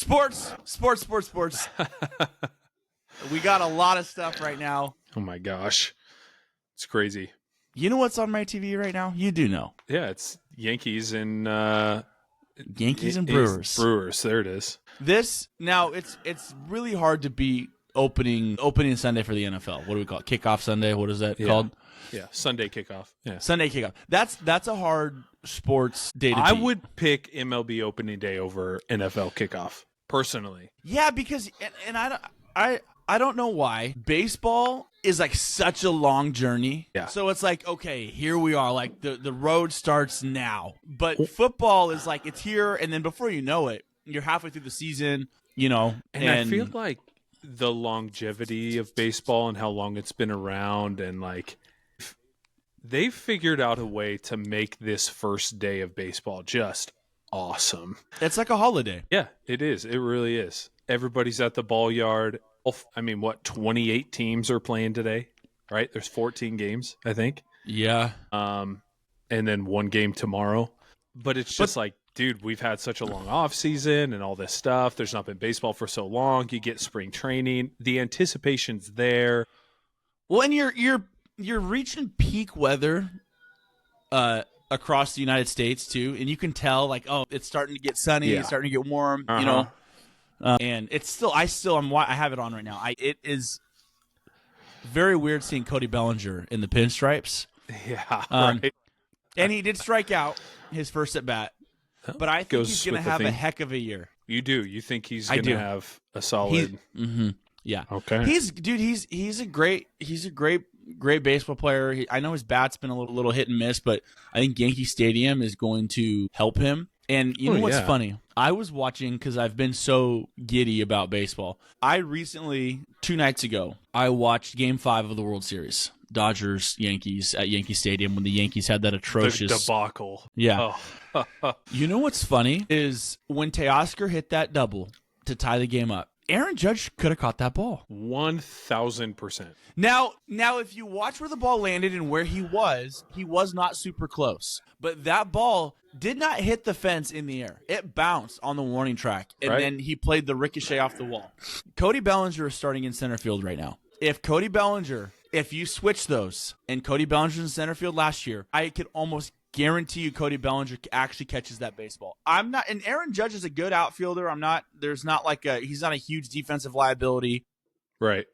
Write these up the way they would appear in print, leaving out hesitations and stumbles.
Sports. We got a lot of stuff right now. Oh my gosh. It's crazy. You know what's on my TV right now? You do know. Yeah, it's Yankees and Brewers. Brewers, there it is. It's really hard to beat opening Sunday for the NFL. What do we call it? Kickoff Sunday. What is that called? Yeah, Sunday kickoff. Yeah. Sunday kickoff. That's a hard sports day to beat. I would pick MLB Opening Day over NFL kickoff personally. Yeah, because and I don't know why. Baseball is like such a long journey. Yeah. So it's like, okay, here we are. Like the road starts now. But football is like it's here, and then before you know it, you're halfway through the season, And I feel like the longevity of baseball and how long it's been around, and like they've figured out a way to make this first day of baseball just awesome. It's like a holiday. Yeah, it is. It really is. Everybody's at the ball yard. I mean, 28 teams are playing today, right? There's 14 games, I think. Yeah. And then one game tomorrow. But it's just like, dude, we've had such a long off season and all this stuff. There's not been baseball for so long. You get spring training. The anticipation's there. Well, and you're reaching peak weather across the United States too, and you can tell like, oh, it's starting to get sunny, it's starting to get warm, and it's still I have it on right now. It is very weird seeing Cody Bellinger in the pinstripes. Yeah, right. And he did strike out his first at bat, but I think he's going to have a heck of a year. You do? You think he's going to have a solid? Yeah. Okay. He's a great baseball player. I know his bat's been a little hit and miss, but I think Yankee Stadium is going to help him. And you know what's funny? I was watching because I've been so giddy about baseball. I recently, 2 nights ago, I watched Game 5 of the World Series. Dodgers-Yankees at Yankee Stadium when the Yankees had that atrocious the debacle. Yeah. Oh. You know what's funny is when Teoscar hit that double to tie the game up, Aaron Judge could have caught that ball. 1,000%. Now, if you watch where the ball landed and where he was not super close. But that ball did not hit the fence in the air. It bounced on the warning track, and then he played the ricochet off the wall. Cody Bellinger is starting in center field right now. If you switch those, and Cody Bellinger's in center field last year, I could almost guarantee you Cody Bellinger actually catches that baseball. And Aaron Judge is a good outfielder. He's not a huge defensive liability. Right.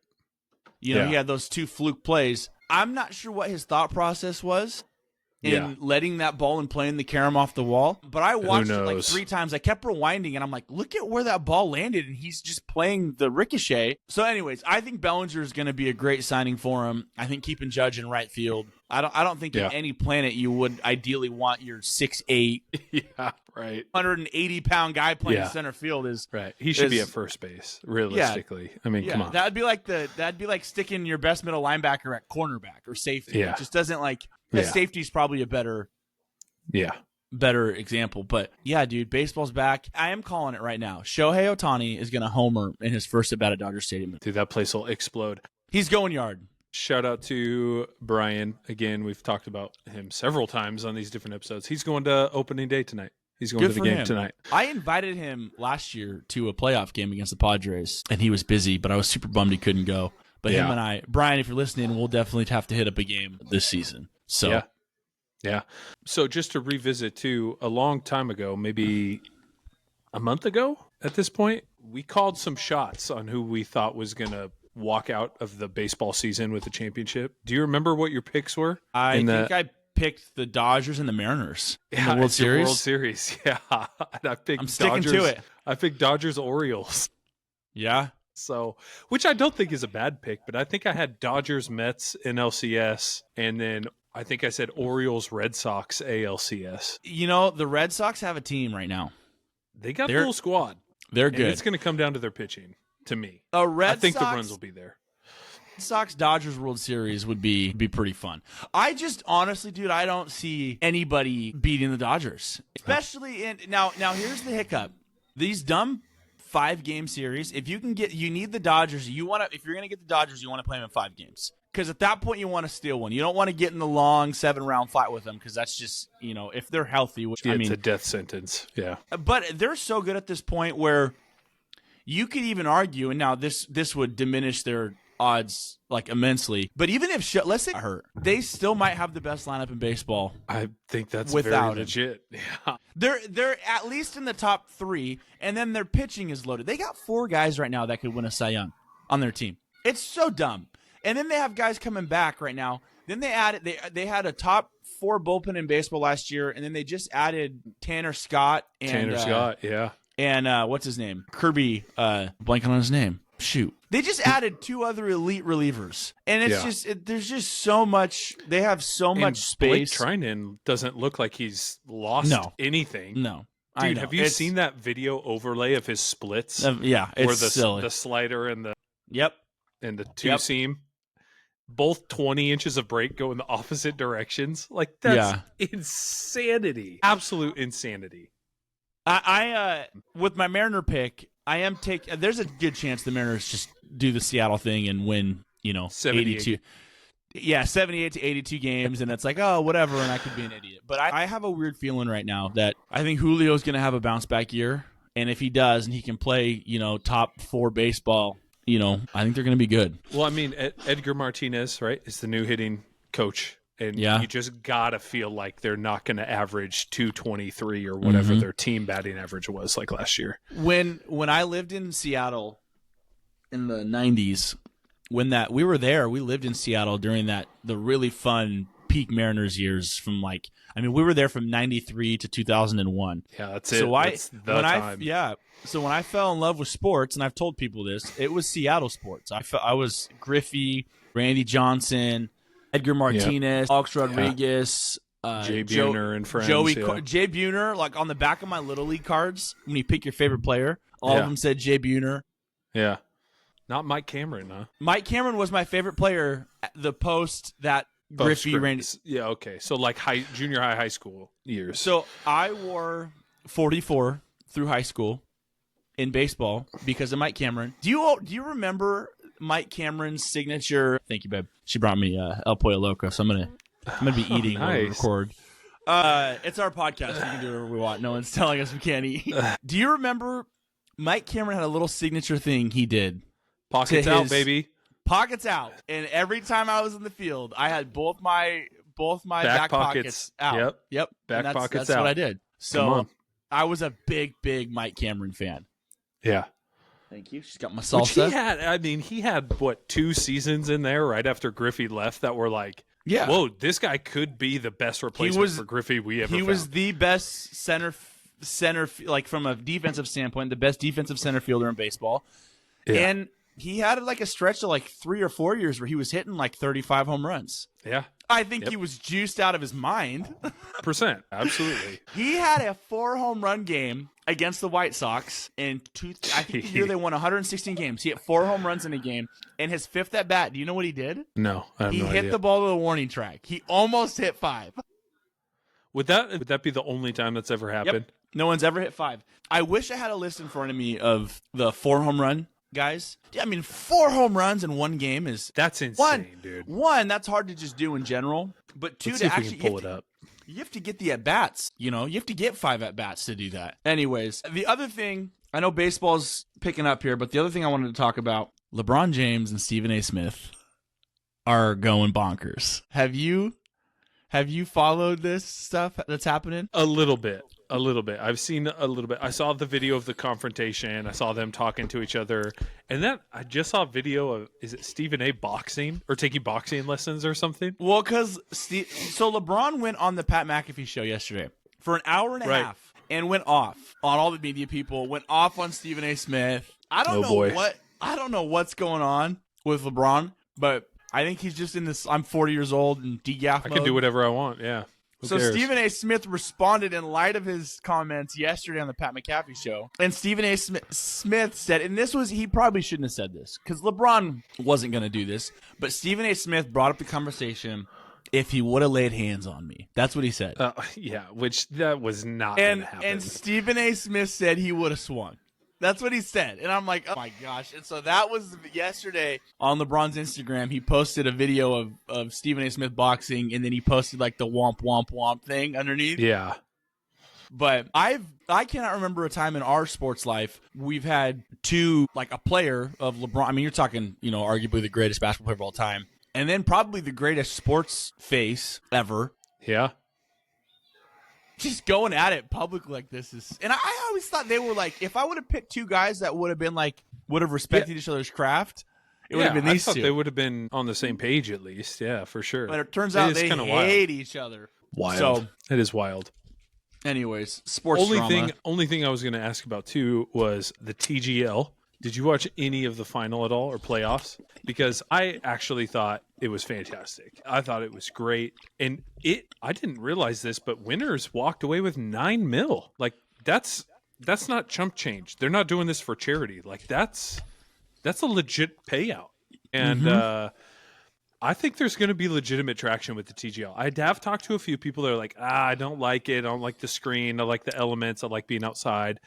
He had those 2 fluke plays. I'm not sure what his thought process was in letting that ball and playing the carom off the wall. But I watched it like 3 times. I kept rewinding, and I'm like, look at where that ball landed, and he's just playing the ricochet. So anyways, I think Bellinger is going to be a great signing for him. I think keeping Judge in right field. I don't think in any planet you would ideally want your 6'8", 180-pound guy playing center field is right. He should be at first base, realistically. I mean, come on. That'd be like sticking your best middle linebacker at cornerback or safety. Yeah. It just doesn't safety's probably a better example. But yeah, dude, baseball's back. I am calling it right now. Shohei Ohtani is going to homer in his first at bat at Dodger Stadium. Dude, that place will explode. He's going yard. Shout out to Brian. Again, we've talked about him several times on these different episodes. He's going to opening day tonight. He's going to the game tonight. I invited him last year to a playoff game against the Padres, and he was busy, but I was super bummed he couldn't go. But him and I, Brian, if you're listening, we'll definitely have to hit up a game this season. So Yeah. So just to revisit too, a long time ago, maybe a month ago at this point, we called some shots on who we thought was going to walk out of the baseball season with a championship. Do you remember what your picks were? I think I picked the Dodgers and the Mariners in the World Series. The World Series, yeah. And I'm sticking to it. I picked Dodgers Orioles. Yeah. So, which I don't think is a bad pick, but I think I had Dodgers Mets in LCS, and then I think I said Orioles Red Sox ALCS. The Red Sox have a team right now. They got a full squad. They're good. And it's going to come down to their pitching. To me, I think the runs will be there. Sox Dodgers World Series would be pretty fun. I just honestly, dude, I don't see anybody beating the Dodgers, especially in now. Here's the hiccup: these dumb 5-game series. If you need the Dodgers. If you're going to get the Dodgers, you want to play them in 5 games because at that point you want to steal one. You don't want to get in the long 7-round fight with them because that's just if they're healthy. Which it's a death sentence. Yeah, but they're so good at this point where. you could even argue, and now this would diminish their odds like immensely. But even if let's say hurt, they still might have the best lineup in baseball. I think that's without very legit. Yeah. They're at least in the top 3, and then their pitching is loaded. They got 4 guys right now that could win a Cy Young on their team. It's so dumb. And then they have guys coming back right now. Then they had a top 4 bullpen in baseball last year, and then they just added Tanner Scott and what's his name? Kirby, blanking on his name. Shoot. They just added 2 other elite relievers. And it's there's just so much. They have so much space. Blake Trinan doesn't look like he's lost anything. No. Dude, have you seen that video overlay of his splits? It's silly. The slider and the and the 2-seam, both 20 inches of break go in the opposite directions. Like, that's insanity. Absolute insanity. I with my Mariner pick, I am there's a good chance the Mariners just do the Seattle thing and win, 82. Yeah, 78 to 82 games, and it's like, oh, whatever, and I could be an idiot. But I have a weird feeling right now that I think Julio's going to have a bounce-back year, and if he does and he can play, top 4 baseball, I think they're going to be good. Well, I mean, Edgar Martinez, right, is the new hitting coach, and you just got to feel like they're not going to average 223 or whatever their team batting average was like last year. When I lived in Seattle in the 90s, when we were there, we lived in Seattle during the really fun peak Mariners years we were there from 93 to 2001. Yeah, that's it. That's the time. So when I fell in love with sports, and I've told people this, it was Seattle sports. I was Griffey, Randy Johnson, Edgar Martinez, Alex Rodriguez, Jay Buhner and friends. Jay Buhner, like on the back of my Little League cards, when you pick your favorite player, all of them said Jay Buhner. Yeah. Not Mike Cameron, huh? Mike Cameron was my favorite player the post that Griffey ran. Yeah, okay. So like junior high school years. So I wore 44 through high school in baseball because of Mike Cameron. Do you remember Mike Cameron's signature? Thank you, babe. She brought me El Pollo Loco, so I'm gonna be eating while we record. It's our podcast. We can do whatever we want. No one's telling us we can't eat. Do you remember Mike Cameron had a little signature thing he did? Pockets out, baby. Pockets out. And every time I was in the field, I had both my back pockets out. Yep. Back pockets that's out. That's what I did. So I was a big Mike Cameron fan. Yeah. Thank you. She's got my salsa. He had what, 2 seasons in there right after Griffey left that were like, whoa, this guy could be the best replacement for Griffey we ever found. He was the best center, like from a defensive standpoint, the best defensive center fielder in baseball. Yeah. And he had like a stretch of like 3 or 4 years where he was hitting like 35 home runs. Yeah. I think he was juiced out of his mind. %. Absolutely. He had a 4 home run game against the White Sox I think the year they won 116 games. He hit 4 home runs in a game. And his 5th at bat, do you know what he did? No, I have no idea. He hit the ball to the warning track. He almost hit 5. Would that be the only time that's ever happened? Yep. No one's ever hit 5. I wish I had a list in front of me of the 4 home run guys. Yeah, I mean, 4 home runs in one game that's insane, dude. One, that's hard to just do in general. But 2, to actually pull it up. You have to get the at-bats. You have to get 5 at-bats to do that. Anyways, the other thing, I know baseball's picking up here, but the other thing I wanted to talk about, LeBron James and Stephen A. Smith are going bonkers. Have you followed this stuff that's happening? A little bit. I've seen a little bit. I saw the video of the confrontation. I saw them talking to each other. And then I just saw a video of, is it Stephen A. boxing or taking boxing lessons or something? Well, because so LeBron went on the Pat McAfee show yesterday for an hour and a half and went off on all the media people, went off on Stephen A. Smith. I don't know what's going on with LeBron, but I think he's just in this I'm 40 years old and degaff mode. I can do whatever I want, yeah. So Stephen A. Smith responded in light of his comments yesterday on the Pat McAfee show. And Stephen A. Smith said, and he probably shouldn't have said this because LeBron wasn't going to do this, but Stephen A. Smith brought up the conversation if he would have laid hands on me. That's what he said. Which that was not going to happen. And Stephen A. Smith said he would have swung. That's what he said. And I'm like, oh my gosh. And so that was yesterday on LeBron's Instagram. He posted a video of Stephen A. Smith boxing, and then he posted like the womp, womp, womp thing underneath. Yeah. But I cannot remember a time in our sports life we've had two, like a player of LeBron. I mean, you're talking, arguably the greatest basketball player of all time, and then probably the greatest sports face ever. Yeah. Just going at it publicly like this is, and I always thought they were like, if I would have picked two guys that would have respected each other's craft, it would have been these two. I thought they would have been on the same page at least. Yeah, for sure. But it turns out they hate each other. Wild. So, it is wild. Anyways, sports drama. Only thing I was going to ask about too was the TGL. Did you watch any of the final at all or playoffs? Because I actually thought it was fantastic. I thought it was great. And I didn't realize this, but winners walked away with $9 million. Like that's not chump change. They're not doing this for charity. Like that's a legit payout. And I think there's going to be legitimate traction with the TGL. I have talked to a few people that are like, I don't like it. I don't like the screen. I like the elements. I like being outside.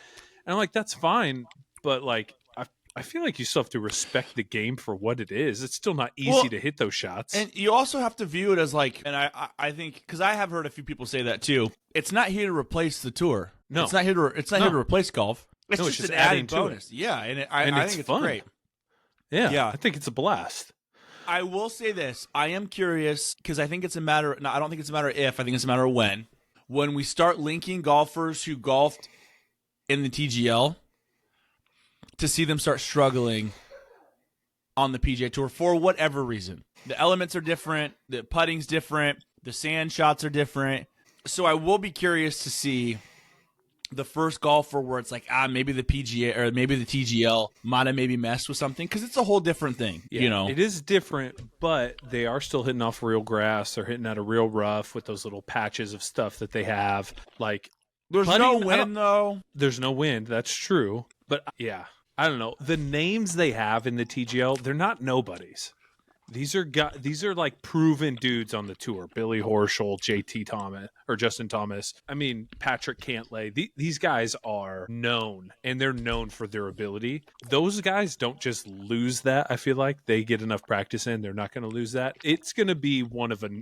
And I'm like, that's fine. But like, I feel like you still have to respect the game for what it is. It's still not easy to hit those shots. And you also have to view it as like, and I think, because I have heard a few people say that too, it's not here to replace the tour. No. It's not here to replace golf. It's just an added bonus. Yeah, and I think it's fun. Great. Yeah, I think it's a blast. I will say this. I am curious, because I think it's a matter, no, I don't think it's a matter of if, I think it's a matter of when. When we start linking golfers who golfed in the TGL, to see them start struggling on the PGA Tour for whatever reason. The elements are different, the putting's different, the sand shots are different. So I will be curious to see the first golfer where it's like, maybe the PGA or maybe the TGL might have maybe messed with something, because it's a whole different thing. Yeah, it is different, but they are still hitting off real grass. They're hitting out a real rough with those little patches of stuff that they have. Like, there's no wind though. There's no wind. That's true. But yeah. I don't know. The names they have in the TGL, they're not nobodies. These are like proven dudes on the tour. Billy Horschel, JT Thomas, or Justin Thomas. I mean, Patrick Cantlay. These guys are known, and they're known for their ability. Those guys don't just lose that. I feel like they get enough practice in. They're not going to lose that. It's going to be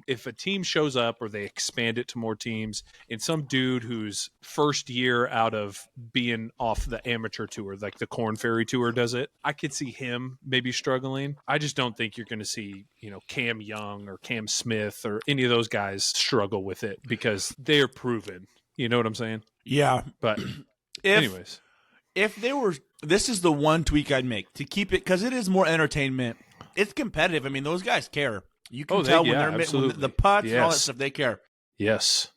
if a team shows up or they expand it to more teams, and some dude who's first year out of being off the amateur tour, like the Corn Ferry Tour does it, I could see him maybe struggling. I just don't think you're going to see Cam Young or Cam Smith or any of those guys struggle with it, because they're proven. You know what I'm saying? Yeah. But anyways, if they were, this is the one tweak I'd make to keep it, because it is more entertainment. It's competitive. I mean, those guys care. You can tell when they're when the putts and all that stuff, they care. Yes.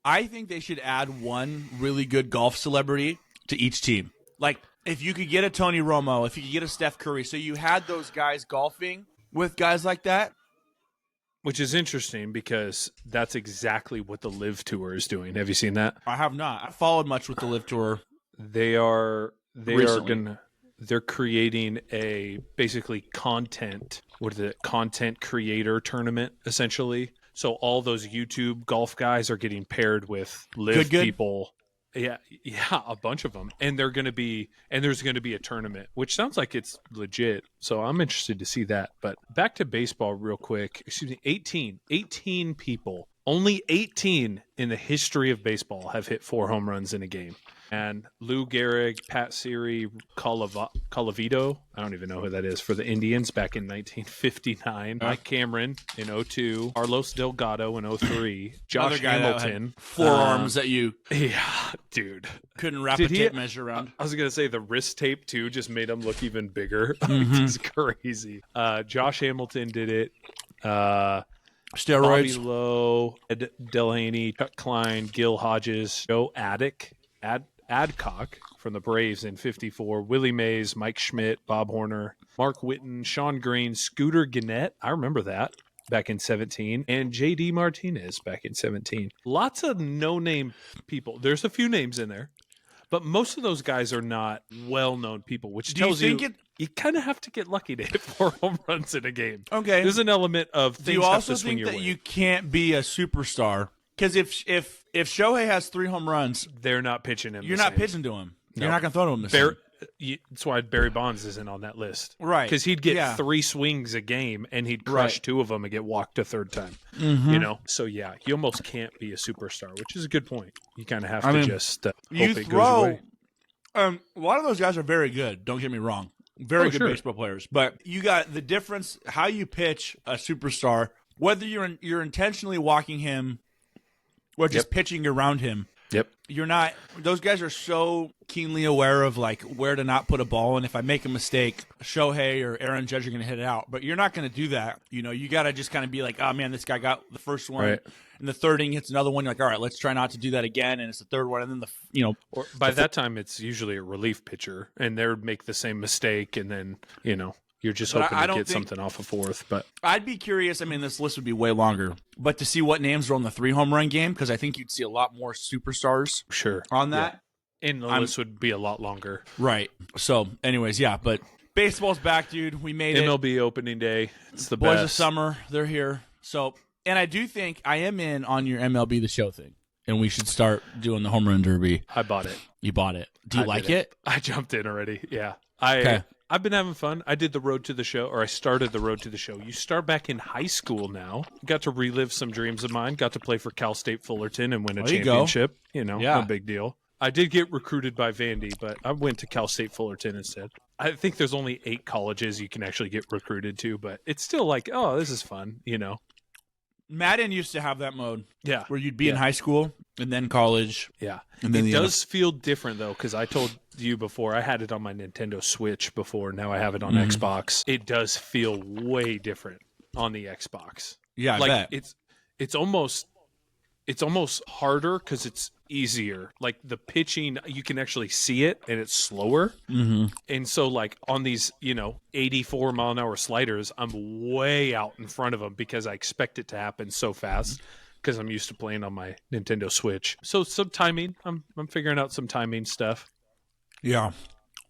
I think they should add one really good golf celebrity to each team. Like, if you could get a Tony Romo, if you could get a Steph Curry, so you had those guys golfing with guys like that. Which is interesting, because that's exactly what the Live Tour is doing. Have you seen that? I have not. I followed much with the Live Tour. They're creating a basically content creator tournament, essentially. So all those YouTube golf guys are getting paired with Live people. Yeah, a bunch of them, and there's going to be a tournament, which sounds like it's legit. So I'm interested to see that. But back to baseball real quick. Excuse me, 18 people. Only 18 in the history of baseball have hit 4 home runs in a game. And Lou Gehrig, Pat Siri, Colavito, I don't even know who that is, for the Indians back in 1959. Mike Cameron in 2002. Carlos Delgado in 2003. Josh Hamilton. Forearms that you dude. Couldn't wrap a tape measure around. I was going to say the wrist tape, too, just made him look even bigger. It's crazy. Josh Hamilton did it. Steroids. Bobby Lowe, Ed Delaney, Chuck Klein, Gil Hodges, Joe Adcock from the Braves in 54, Willie Mays, Mike Schmidt, Bob Horner, Mark Whitten, Sean Green, Scooter Gannett, I remember that, back in 17, and J.D. Martinez back in 17. Lots of no-name people. There's a few names in there, but most of those guys are not well-known people, which tells you kind of have to get lucky to hit 4 home runs in a game. Okay. There's an element of things. Do you also think your that way. You can't be a superstar? Because if Shohei has 3 home runs, they're not pitching him. You're not pitching to him. No. You're not going to throw to him. That's why Barry Bonds isn't on that list. Right. Because he'd get 3 swings a game, and he'd crush 2 of them and get walked a third time. You know? So, yeah, you almost can't be a superstar, which is a good point. You kind of have to just hope it goes away. A lot of those guys are very good. Don't get me wrong. Very good baseball players. But you got the difference, how you pitch a superstar, whether you're intentionally walking him or just pitching around him. Yep. You're not – those guys are so keenly aware of, like, where to not put a ball. And if I make a mistake, Shohei or Aaron Judge are going to hit it out. But you're not going to do that. You know, you got to just kind of be like, oh, man, this guy got the first one. Right. And the third inning hits another one. You're like, all right, let's try not to do that again. And it's the third one. And then Or by that time, it's usually a relief pitcher. And they would make the same mistake. And then, you're just hoping to get something off a fourth. But I'd be curious. I mean, this list would be way longer, but to see what names are on the 3 home run game, because I think you'd see a lot more superstars on that. Yeah. And the list would be a lot longer. Right. So, anyways, yeah, but baseball's back, dude. We made it. MLB opening day. It's the Boys best. of summer. They're here. So, and I do think I am in on your MLB The Show thing, and we should start doing the home run derby. I bought it. You bought it. Do you like it? I jumped in already. Yeah. I've been having fun. I did the Road to the Show, or I started the Road to the Show. You start back in high school now. Got to relive some dreams of mine. Got to play for Cal State Fullerton and win a championship. No big deal. I did get recruited by Vandy, but I went to Cal State Fullerton instead. I think there's only 8 colleges you can actually get recruited to, but it's still like, oh, this is fun, Madden used to have that mode. Yeah. Where you'd be in high school and then college. Yeah. And then it does feel different, though, because I told you before, I had it on my Nintendo Switch before. Now I have it on Xbox. It does feel way different on the Xbox. Yeah, I bet. It's almost harder because it's easier. Like the pitching, you can actually see it, and it's slower. Mm-hmm. And so, like on these, 84-mile-an-hour sliders, I'm way out in front of them because I expect it to happen so fast because I'm used to playing on my Nintendo Switch. So some timing, I'm figuring out some timing stuff. Yeah.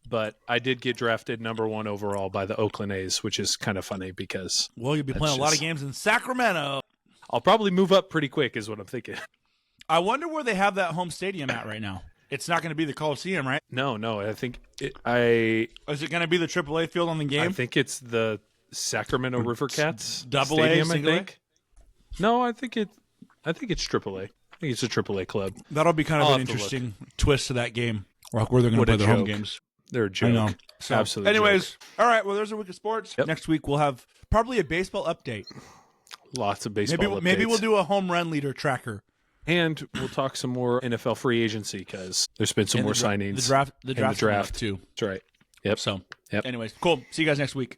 But I did get drafted number 1 overall by the Oakland A's, which is kind of funny because you'll be playing a lot of games in Sacramento. I'll probably move up pretty quick is what I'm thinking. I wonder where they have that home stadium at right now. It's not going to be the Coliseum, right? No. I think Is it going to be the AAA field on the game? I think it's the Sacramento River Cats Double Stadium, A, I think. No, I think it's AAA. I think it's a AAA club. That'll be kind of an interesting twist to that game. Where they're going to play their home games. They're a joke. I know. So, absolutely. Anyways, joke. All right. Well, there's a week of sports. Yep. Next week we'll have probably a baseball update. Lots of baseball updates. Maybe we'll do a home run leader tracker. And we'll talk some more NFL free agency because there's been some more signings. The draft too. That's right. Yep. So, anyways, cool. See you guys next week.